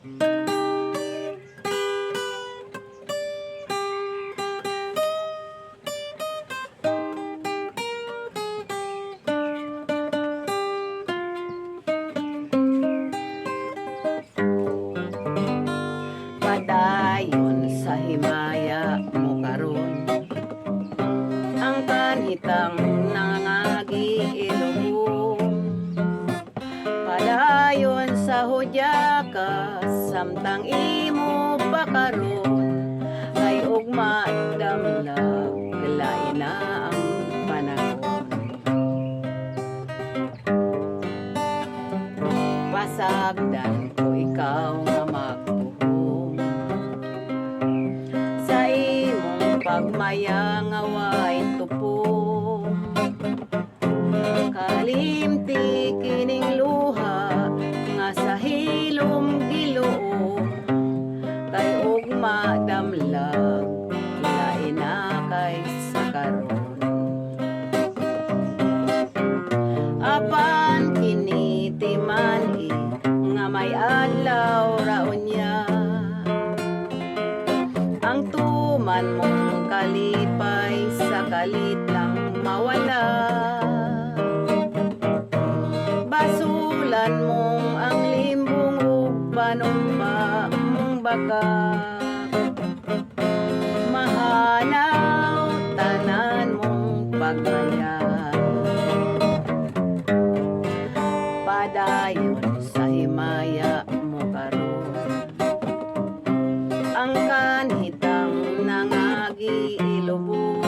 Padayon sa himaya mo karon, ang kanitang nangangagi ilubong. Padayon sa hudya ka, samtang imo pa karon, kay ugma damlag, lain na ang panahon. Pasagdan ko ikaw nga magbuhong, sa imong pagmaya nga way tupong. Kalimti kining luha nga sa hilom Ginoo, kay ugma damlag, lain na kay sa karon. Apan kiniti man nga may adlaw raunya, ang tuman mong kalipay sa kalit lang mawala. Basulan mong ang limbong ug panumba mong baka, mahanaw tanan mong pagmaya. Padayon sa himaya mo karon, ang kanhitang nangagi ilubong.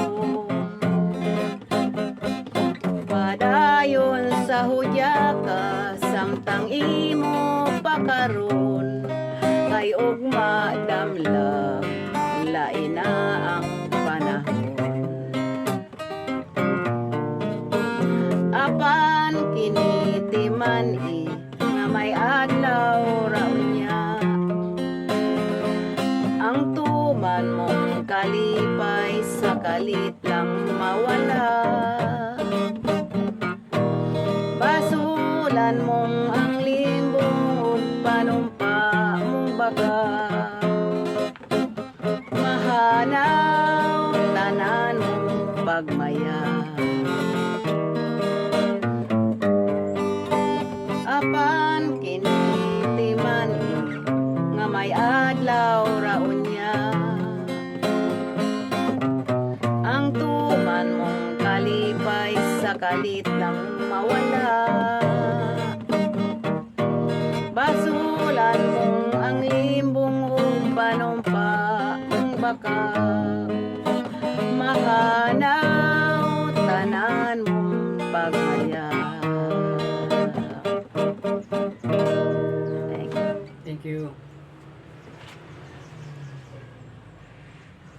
Padayon sa hudya ka, samtang imo pa karon, kay ugma damlag, lain na ang panahon. Apan kiniti man nga may adlaw raunya, ang tuman mong kalipay sa kalit lang mawala. Basulan mong ang limbong ug panumpa mong baka, mahanaw tanan mong pagmaya. Apan kiniti man nga may adlaw raunya, ang tuman mong kalipay sa kalit lang mawala. Basulan mong ang limbong ug panumpa mong baka, mahanaw tanan mong pagmaya. Thank you.